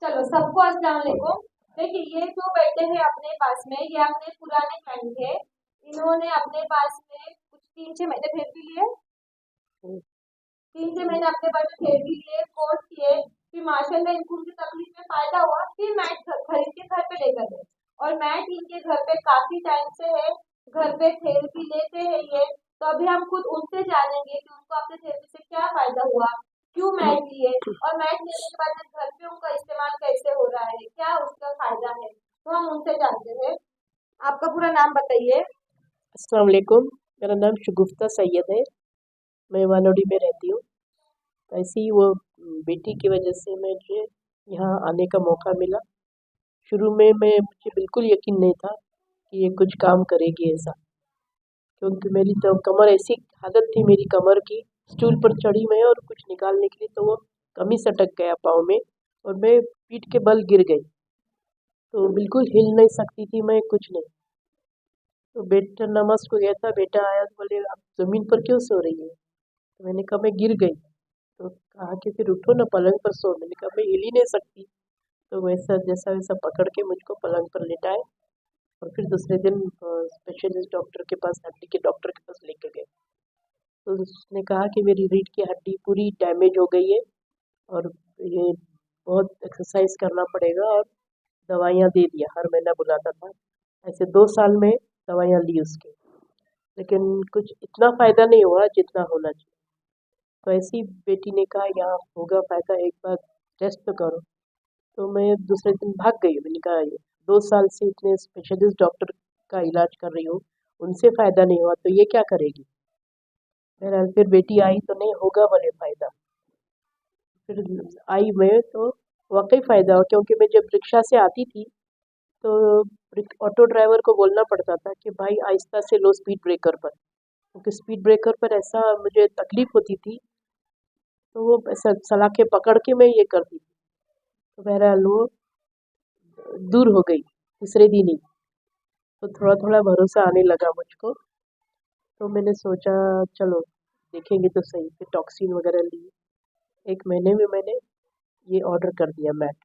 चलो सबको अस्सलाम वालेकुम। देखिए ये जो बैठे हैं अपने पास में ये अपने पुराने क्लाइंट है। इन्होंने अपने पास में कुछ 3-6 महीने थेरेपी लिए। हम्म। 3-6 महीने अपने पास में थेरेपी लिए, कोर्स किए, फिर माशाल्लाह इनको उनकी तकलीफ में फायदा हुआ, फिर मैट खरीद के घर पे लेकर गए। और मैट इनके घर पे काफी टाइम से है, घर पे थेरेपी लेते हैं ये। तो अभी हम खुद उनसे जानेंगे कि उनको अपने थेरेपी से क्या फायदा हुआ, क्यों मैट लिए, और मैट लेने के बाद में घर पे उनका इस्तेमाल कैसे हो रहा है, क्या उसका फायदा है। तो हम उनसे जानते हैं। आपका पूरा नाम बताइए। अस्सलाम वालेकुम। मेरा नाम शगुफ्ता सैयद है। मैं वानोडी में रहती हूँ। तो ऐसे ही वो बेटी की वजह से मुझे यहाँ आने का मौका मिला। शुरू में मुझे बिल्कुल यकीन नहीं था कि ये कुछ काम करेगी ऐसा, क्योंकि मेरी तो कमर ऐसी हालत थी मेरी कमर की, स्टूल पर चढ़ी मैं और कुछ निकालने के लिए तो वो कमी सटक गया पाँव में और मैं पीठ के बल गिर गई, तो बिल्कुल हिल नहीं सकती थी मैं, कुछ नहीं। तो बेटा नमाज को गया था, बेटा आया तो बोले आप ज़मीन पर क्यों सो रही है? तो मैंने कहा मैं गिर गई। तो कहा कि फिर उठो ना, पलंग पर सो। मैंने कहा मैं हिल ही नहीं सकती। तो वैसा जैसा वैसा पकड़ के मुझको पलंग पर लिटाए और फिर दूसरे दिन स्पेशलिस्ट डॉक्टर के पास, हड्डी के डॉक्टर के पास लेके गए। तो उसने कहा कि मेरी रीढ़ की हड्डी पूरी डैमेज हो गई है और ये बहुत एक्सरसाइज करना पड़ेगा, और दवाइयाँ दे दिया, हर महीना बुलाता था। ऐसे 2 साल में दवाइयाँ ली उसकी, लेकिन कुछ इतना फ़ायदा नहीं हुआ जितना होना चाहिए। तो ऐसी बेटी ने कहा यहाँ होगा फ़ायदा, एक बार टेस्ट तो करो। तो मैं दूसरे दिन भाग गई। मैंने कहा ये 2 साल से इतने स्पेशलिस्ट डॉक्टर का इलाज कर रही हूँ, उनसे फ़ायदा नहीं हुआ तो ये क्या करेगी। बहरहाल फिर बेटी आई तो नहीं होगा बोले फ़ायदा। फिर आई मैं तो वाकई फ़ायदा हुआ, क्योंकि मैं जब रिक्शा से आती थी तो ऑटो ड्राइवर को बोलना पड़ता था कि भाई आहिस्ता से लो स्पीड ब्रेकर पर, क्योंकि स्पीड ब्रेकर पर ऐसा मुझे तकलीफ़ होती थी, तो वो ऐसा सलाखें पकड़ के मैं ये करती थी। तो बहरहाल वो दूर हो गई तीसरे दिन ही। तो थोड़ा थोड़ा भरोसा आने लगा मुझको। तो मैंने सोचा चलो देखेंगे तो सही, फिर टॉक्सिन वगैरह ली। 1 महीने में मैंने ये ऑर्डर कर दिया मैट।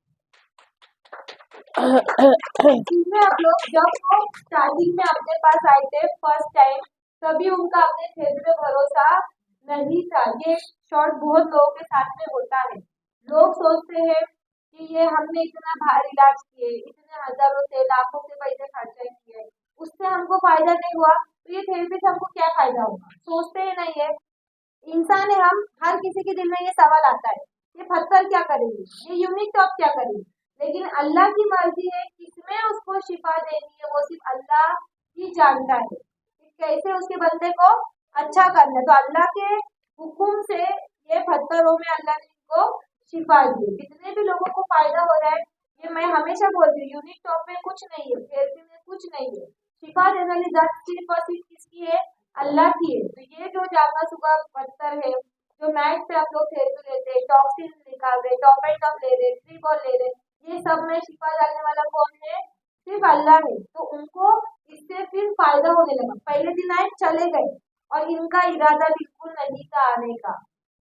इसमें आप लोग जब वो स्टार्टिंग में अपने पास आए थे फर्स्ट टाइम, तभी उनका अपने क्षेत्र में भरोसा नहीं था। ये शॉर्ट बहुत लोगों के साथ में होता है। लोग सोचते हैं कि ये हमने इतना भारी इलाज किए, इतने हजारों से लाखों के पैसे खर्चे किए, उससे हमको फायदा नहीं हुआ, तो ये थेरेपी से हमको क्या फायदा होगा, सोचते ही नहीं है। इंसान है हम, हर किसी के दिल में ये सवाल आता है, ये पत्थर क्या करेंगे, ये यूनिक टॉप क्या करेंगे। लेकिन अल्लाह की मर्जी है, किसमें उसको शिफा देनी है वो सिर्फ अल्लाह ही जानता है कि कैसे उसके बंदे को अच्छा करना है। तो अल्लाह के हुक्म से ये पत्थरों में अल्लाह ने इनको शिफा दी। जितने भी लोगों को फायदा हो रहा है, ये मैं हमेशा बोलती हूँ, यूनिक टॉप में कुछ नहीं है, थेरेपी में कुछ नहीं है। शिफा देने वाली जात सिर्फ और सिर्फ किसकी है, अल्लाह की है। तो ये जो जागा सुगा पत्थर है, जो मैट पे आप लोग थेरेपी लेते हैं, टॉक्सिन निकाल रहे, टॉप एंड टॉप ले रहे, ट्रिबॉल ले रहे, ये सब में शिफा डालने वाला कौन है, सिर्फ अल्लाह है। तो उनको इससे फिर फायदा होने लगा। पहले दिन आए चले गए और इनका इरादा बिल्कुल नहीं था आने का।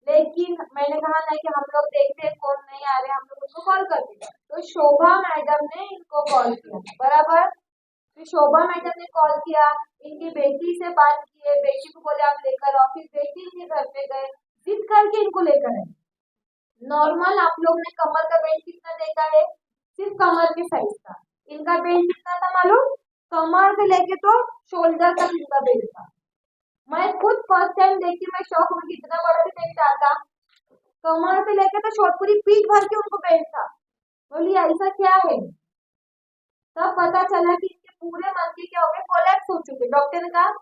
लेकिन मैंने कहा ना कि हम लोग देखते हैं कौन नहीं आ रहे, हम लोग उनको कॉल करते हैं। तो शोभा मैडम ने इनको कॉल किया, बराबर। फिर शोभा मैडम ने कॉल किया, इनकी बेटी से बात की है, बेटी को बोले आप लेकर आओ, फिर बेटी इनके घर पे गए, जिद करके इनको लेकर आए। नॉर्मल आप लोग ने कमर का बेल्ट कितना देखा है, सिर्फ कमर के साइज का। इनका बेल्ट कितना था मालूम, कमर से लेके तो शोल्डर तक इनका बेल्ट था। मैं खुद फर्स्ट टाइम देखी, मैं शौक में, कितना बड़ा भी बेल्ट आता, कमर से लेके तो शोल्डर पूरी पीठ भर के उनको बेल्ट था। बोली ऐसा क्या है, तब पता चला कि इनके पूरे मन के क्या हो गए, कोलैप्स हो चुके। डॉक्टर ने कहा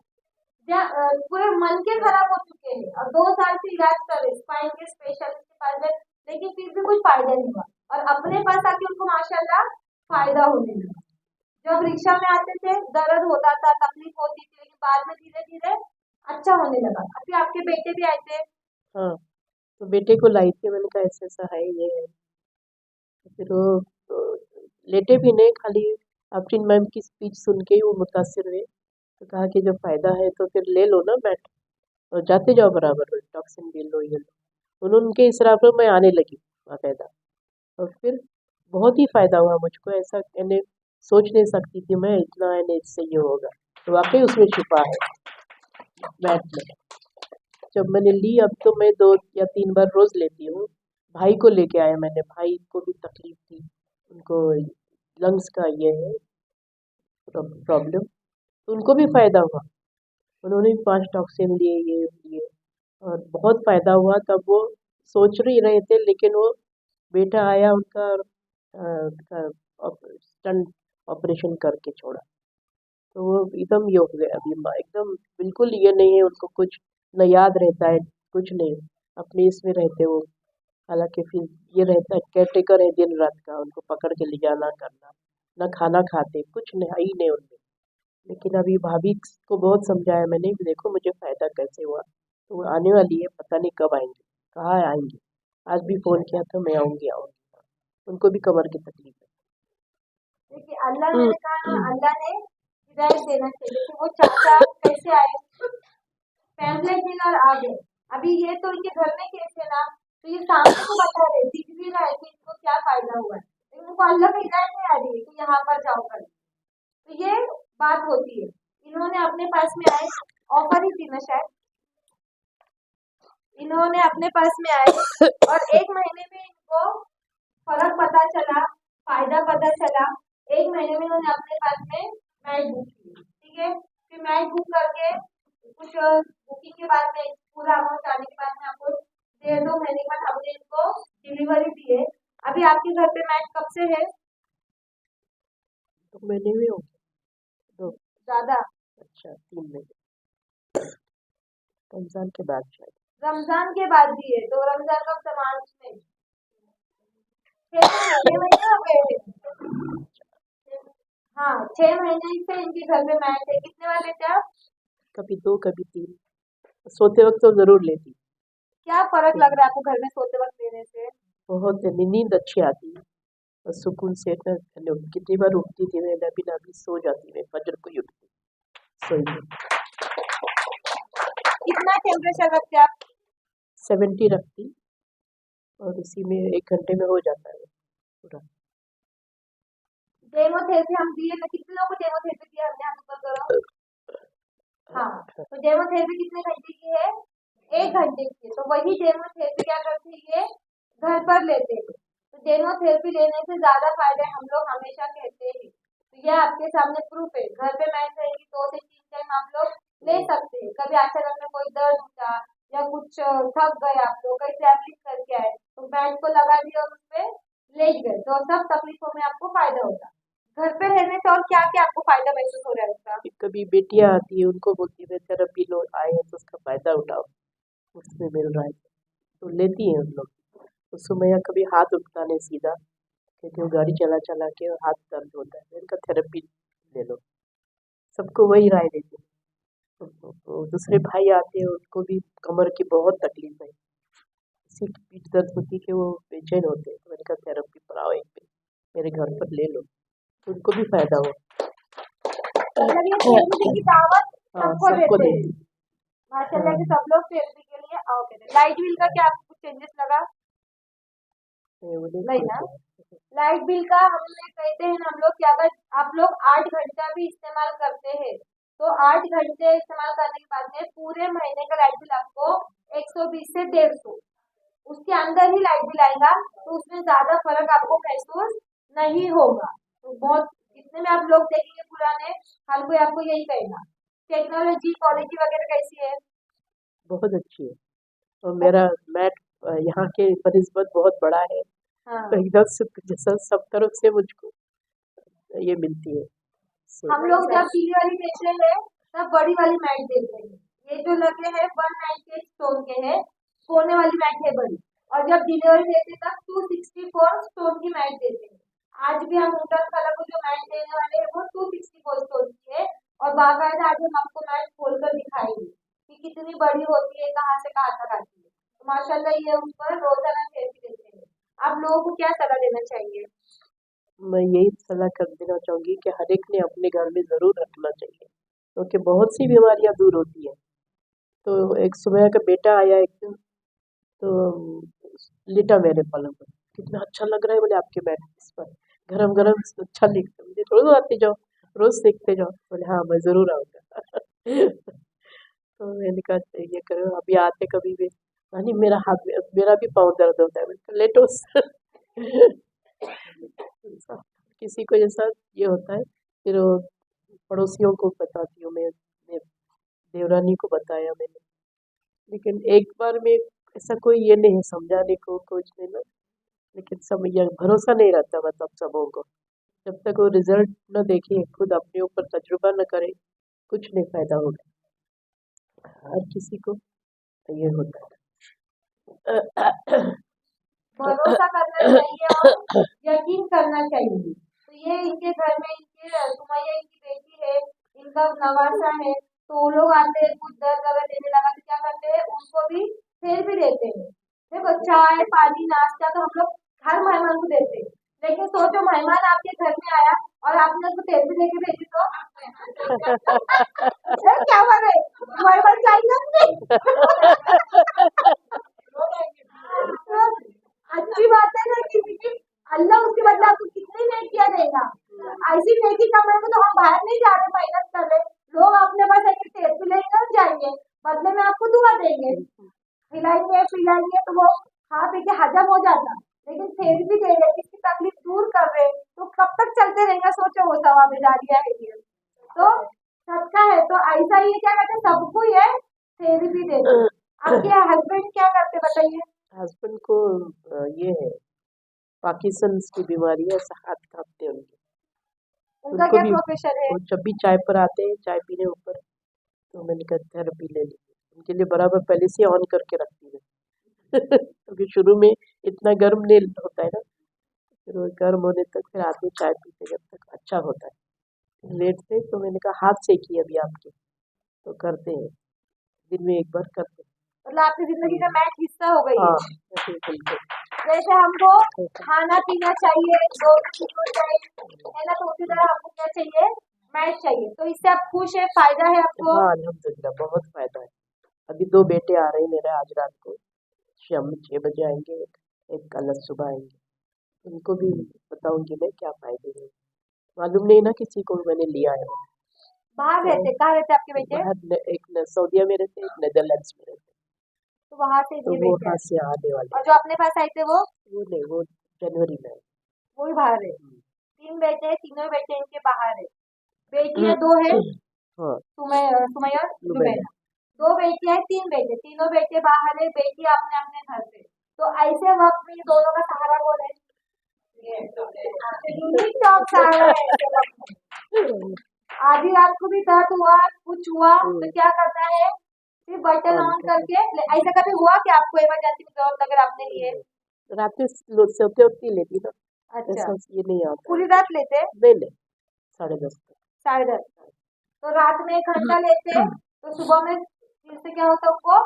पूरे मन के खराब हो चुके हैं और 2 साल से इलाज कर रहे स्पाइन के स्पेशलिस्ट के पास गए, लेकिन फिर भी कुछ फायदा नहीं हुआ। और अपने पास आके उनको माशाल्लाह फायदा होने लगा। जब रिक्शा में आते थे दर्द होता था, तकलीफ होती थी, लेकिन बाद में धीरे धीरे अच्छा होने लगा। अभी आपके बेटे भी आए थे। हाँ, तो बेटे को लाई थी, मैंने कहा ऐसा ऐसा है ये है। तो फिर वो लेटे भी नहीं, खाली आफरीन मैम की स्पीच सुन के ही वो मुतासिर हुए। तो कहा कि जब फ़ायदा है तो फिर ले लो ना मैट, और जाते जाओ बराबर, टॉक्सिन भी लो ये लो। उन्होंने उनके इसराफ में मैं आने लगी बाकायदा। और फिर बहुत ही फ़ायदा हुआ मुझको। ऐसा मैंने सोच नहीं सकती थी मैं इतना इससे ये होगा। तो वाकई उसमें शिफा है मैथ में। जब मैंने ली अब तो मैं 2 या 3 बार रोज़ लेती हूँ। भाई को लेके आया मैंने, भाई को भी तकलीफ थी, उनको लंग्स का ये है प्रॉब्लम, तो उनको भी फ़ायदा हुआ। उन्होंने भी 5 टॉक्सिन लिए ये लिए और बहुत फ़ायदा हुआ। तब वो सोच ही रहे थे, लेकिन वो बेटा आया उनका स्टंट ऑपरेशन करके छोड़ा। तो वो एकदम ये हो गया अभी एकदम बिल्कुल ये नहीं है उनको कुछ न याद रहता है, कुछ नहीं, अपने इसमें रहते वो। हालांकि फिर ये रहता है केयर टेकर है दिन रात का, उनको पकड़ के ले जाना करना, ना खाना खाते, कुछ नहीं है ही नहीं उनमें। लेकिन अभी भाभी को बहुत समझाया मैंने कि देखो मुझे फ़ायदा कैसे हुआ, तो वो आने वाली है, पता नहीं कब आएंगे, कहाँ आएंगे। आज भी फ़ोन किया था, मैं आऊँगी आऊँगी। उनको भी कमर की तकलीफ है। देखिए अल्लाह ने कहा ना, अल्लाह ने हिदायत देना चाहिए कि वो चाचा कैसे आए, पैम्पलेट मिला और आ गए। अभी ये तो इनके घर में केस है ना, तो ये सामने को बता रहे, दिख भी रहा है कि इनको क्या फायदा हुआ है, लेकिन उनको अल्लाह की हिदायत नहीं आ रही है कि यहाँ पर जाओ कर। तो ये बात होती है। इन्होंने अपने पास में आए, ऑफर ही थी ना शायद, इन्होंने अपने पास में आए और 1 महीने में इनको फर्क पता चला, फायदा पता चला। 1 महीने में इन्होंने अपने पास में मैच बुक की, ठीक है। फिर मैच बुक करके कुछ बुकिंग के बाद में पूरा अमाउंट आने के बाद में आपको 1.5-2 महीने के बाद हमने इनको डिलीवरी दी है। अभी आपके घर पे मैच कब से है? 2 महीने में हो गए, 2 ज्यादा, अच्छा 3 महीने, रमज़ान के बाद शायद। रमजान के बाद भी है, तो रमजान कब से? मार्च में, 6 महीने हो गए। हाँ, 6 महीने से इनके घर में मैच है। कितने बार लेते आप? कभी 2 कभी 3, सोते वक्त तो ज़रूर लेती। क्या फर्क लग रहा है आपको घर में सोते वक्त लेने से? बहुत नींद अच्छी आती है और सुकून से मैं कितनी बार उठती थी, मैं नबी नबी सो जाती, मैं फजर को ही उठती सोई में। कितना टेम्परेचर रखते आप? 70 रखती और उसी में 1 घंटे में हो जाता है पूरा। डेमोथेरेपी हम दिए ना, कितने लोगों को डेमोथेरेपी दिया हमने, हाथ ऊपर करो। हाँ, तो डेमोथेरेपी कितने घंटे की है? 1 घंटे की है। तो वही डेमोथेरेपी क्या करते हैं, ये घर पर लेते हैं। तो डेमोथेरेपी लेने से ज्यादा फायदे हम लोग हमेशा कहते हैं। तो यह आपके सामने प्रूफ है। घर पे मैच रहेगी 2 से 3 टाइम आप लोग ले सकते हैं। कभी अचानक में कोई दर्द उठा या कुछ थक गए आप लोग, कहीं ट्रैवलिंग करके आए, तो मैच को लगा दिया और उसपे लेट गए, तो सब तकलीफों में आपको फायदा होता। घर पे रहने से और क्या क्या आपको फायदा महसूस हो रहा है उसका? कभी बेटियां आती है, उनको बोलती है थेरेपी लो, आए हैं तो उसका फ़ायदा उठाओ, उसमें मिल रहा है तो लेती हैं उन लोग। उस समय या कभी हाथ उठता नहीं सीधा, कहती हूँ गाड़ी चला चला के हाथ दर्द होता है, मैंने कहा थेरेपी ले लो। सबको वही राय देती हूँ। तो दूसरे भाई आते हैं, उनको भी कमर की बहुत तकलीफ है, इसी की पीठ दर्द होती है कि वो बेचैन होते हैं, तो मैंने कहा थेरेपी पढ़ाओ एक दिन, मेरे घर पर ले लो, तो उनको भी फ़ायदा हो। मतलब ये थेरेपी की दावत हाँ, सबको सबको देते हैं। देती। माशाल्लाह हाँ, कि सब लोग थेरेपी के लिए आओ कहते हैं। लाइट बिल का क्या आपको चेंजेस लगा? वो नहीं नहीं ना। सोचा। लाइट बिल का हमने कहते हैं ना हम लोग कि अगर आप लोग 8 घंटा भी इस्तेमाल करते हैं, तो 8 घंटे इस्तेमाल करने के बाद में पूरे महीने का लाइट बिल आपको 120 से 150, उसके अंदर ही लाइट बिल आएगा। तो उसमें ज्यादा फर्क आपको महसूस नहीं होगा। तो बहुत, जितने में आप लोग देखेंगे पुराने, हर कोई आपको यही कहेगा। टेक्नोलॉजी क्वालिटी वगैरह कैसी है? बहुत अच्छी है और मेरा मैट यहाँ के बनिस्बत बहुत बड़ा है, हाँ, तो एकदम से जैसा सब तरफ से मुझको ये मिलती है। हम लोग जब डिलीवरी देते हैं तब बड़ी वाली मैट देते हैं। ये जो लगे हैं 198 स्टोन के हैं, सोने वाली मैट है बड़ी। और जब डिलीवरी देते हैं तब 264 स्टोन की मैट देते हैं। आज भी हम ऊटर कलर को जो मैट देने वाले हैं वो 264 स्टोन की है। और बाकायदा आज हम आपको मैट खोलकर दिखाएंगे कि कितनी बड़ी होती है, कहाँ से कहाँ तक आती है। तो माशाल्लाह ये उस पर रोजाना थेरेपी देते हैं। आप लोगों को क्या सलाह देना चाहिए? मैं यही सलाह कर देना चाहूँगी कि हर एक ने अपने घर में ज़रूर रखना चाहिए, क्योंकि बहुत सी बीमारियाँ दूर होती हैं। तो एक सुबह का बेटा आया एक दिन, तो लेटा मेरे पलंग पर, कितना अच्छा लग रहा है बोले आपके मैट्रेस पर, गरम गरम अच्छा लिखते मुझे, रोज आते जाओ, रोज सीखते जाओ। बोले हाँ मैं ज़रूर आऊँगा। तो मैंने कहा ये करो, अभी आते कभी भी। नानी मेरा हाथ मेरा भी पाँव दर्द होता है, मैंने कहा लेटो। किसी को जैसा ये होता है, फिर वो पड़ोसियों को बताती हूँ मैं, अपने देवरानी को बताया मैंने। लेकिन एक बार में ऐसा कोई ये नहीं है समझाने को कुछ नहीं ना, लेकिन सब ये भरोसा नहीं रहता मतलब सबों को, जब तक वो रिजल्ट न देखे, खुद अपने ऊपर तजुर्बा न करे, कुछ नहीं फायदा होगा। हर किसी को ये होता है। भरोसा करना चाहिए और यकीन करना चाहिए। तो ये इनके घर में इनके सुमैया इनकी बेटी है, इनका नवासा है, तो वो लोग आते हैं, कुछ दर्द अगर देने लगा तो क्या करते हैं, उसको भी थेरेपी देते हैं। देखो चाय पानी नाश्ता तो हम लोग हर मेहमान को देते हैं, लेकिन सोचो मेहमान आपके घर में आया और आपने उसको थेरेपी देके भेजी तो अरे क्या बात है, मेहमान चाहिए अच्छी बात है ना, कि अल्लाह उसके बदले आपको कितनी नेकियां देगा। ऐसी नेकी कमाएंगे तो हम बाहर नहीं जा रहे मेहनत कर रहे, लोग अपने पास एक थेरेपी लेकर जाएंगे, बदले में आपको दुआ देंगे, खिलाएंगे पिलाएंगे तो वो खा पी के हजम हो जाता। लेकिन थेरेपी दे रहे, किसकी तकलीफ दूर कर रहे, तो कब तक चलते रहेंगे, सोचो वो सवाबेदारियां है ये। तो सबका है, तो ऐसा ही क्या कहते हैं, सबको ही है थेरेपी देते। आपके हस्बैंड क्या करते बताइए? हस्बैंड को ये है पार्किंसंस की बीमारी है, ऐसा हाथ कांपते हैं उनके। उनका उनको क्या भी प्रोफेशन है? वो जब भी चाय पर आते हैं, चाय पीने ऊपर, तो मैंने कहा थेरेपी ले ली, उनके लिए बराबर पहले से ऑन करके रखती हूँ। क्योंकि शुरू में इतना गर्म नहीं होता है ना, फिर वो गर्म होने तक फिर आते चाय पीते जब तक अच्छा होता है। लेट से तो मैंने कहा हाथ सेकी अभी आपके, तो करते हैं, दिन में एक बार करते हैं। मतलब आपकी जिंदगी का मैच हिस्सा हो गई हाँ है। ऐसे ही बिल्कुल। जैसे हमको खाना पीना चाहिए, दो चीजों चाहिए, है ना, तो उसी तरह हमको क्या चाहिए, मैच चाहिए। तो इससे आप खुश है, फायदा है आपको? हाँ अल्हम्दुलिल्लाह बहुत फायदा है। अभी 2 बेटे आ रहे हैं मेरे, आज रात को शाम 6 बजे आएंगे, एक कल सुबह आएंगे, उनको भी बताऊंगी मैं क्या फायदे हैं। मालूम नहीं ना किसी को मैंने लिया है। बाहर तो रहते, कहाँ रहते आपके बेटे? एक सऊदीया में रहते, एक नेदरलैंड्स में रहते, तो वहां से तो ये वो बेटे वहाँ आए, से आने वाले और हैं। जो अपने पास आए थे वो नहीं, वो जनवरी में है। वो भी बाहर है। हम्म। 3 बेटे हैं, तीनों बेटे इनके बाहर है। बेटियां 2 है, हाँ सुमैया और जुबैदा। जुबैदा। 2 बेटियां हैं, 3 बेटे, तीनों बेटे बाहर है, बेटी अपने अपने घर पे। तो ऐसे वक्त में ये दोनों का सहारा कौन है? यूनिक टॉप सहारा है ऐसे वक्त में। आधी रात को भी दर्द हुआ, कुछ हुआ तो क्या करना है, फिर बटन ऑन ऑन करके करके ऐसा कभी हुआ कि आपको इमरजेंसी में जरूरत अगर आपने लिए? रात में सोते वक्त ही लेती ना, अच्छा, ऐसा ये नहीं आता है। पूरी रात लेते? नहीं नहीं, 10:30 तक। 10:30। तो रात में 1 घंटा लेते, तो सुबह में इससे क्या होता है, उनको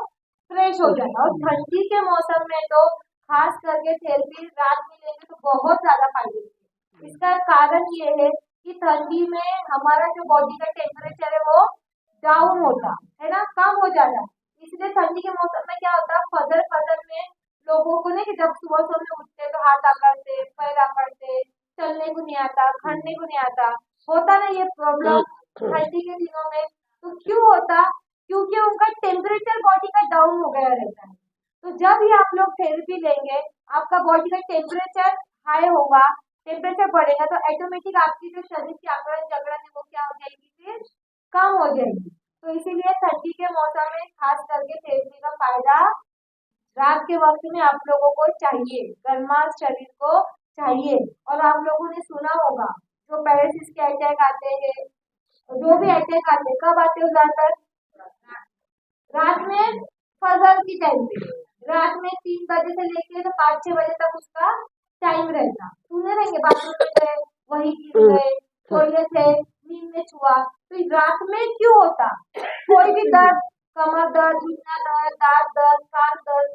फ्रेश हो जाता। और ठंडी के मौसम में तो खास करके थेरेपी रात में लेंगे तो बहुत ज्यादा फायदे हैं। इसका कारण ये है कि ठंडी में हमारा जो बॉडी का टेम्परेचर है वो डाउन होता है ना, कम हो जाता। इसलिए ठंडी के मौसम में क्या होता है, फजर फजर में लोगों को नहीं, कि जब सुबह सुबह में उठते तो हाथ आकड़ते, पैर आकड़ते, चलने को नहीं आता, खड़ने को नहीं आता, होता ना ये प्रॉब्लम ठंडी के दिनों में। तो क्यों होता, क्योंकि उनका टेम्परेचर बॉडी का डाउन हो गया रहता है। तो जब ही आप लोग थेरेपी लेंगे, आपका बॉडी का टेम्परेचर हाई होगा, टेम्परेचर बढ़ेगा, तो ऑटोमेटिक आपकी जो शरीर की अकड़न जकड़न है वो क्या हो जाएगी, फिर कम हो जाएगी। तो इसीलिए ठंडी के मौसम में खास करके थेरेपी का फायदा रात के वक्त में आप लोगों को चाहिए, गर्माश शरीर को चाहिए। और आप लोगों ने सुना होगा जो पैरालिसिस के अटैक आते हैं, जो भी अटैक आते हैं, कब आते हैं ज्यादातर? रात में, फजर की टाइम पे। रात में 3 बजे से लेके तो 5-6 बजे तक उसका टाइम रहता। सुने रहेंगे बाथरूम में गए, वही गिर गए, टॉयलेट है, नींद में छुआ। तो रात में क्यों होता, कोई भी दर्द, कमर दर्द, घुटना दर्द, दांत दर्द, कान दर्द,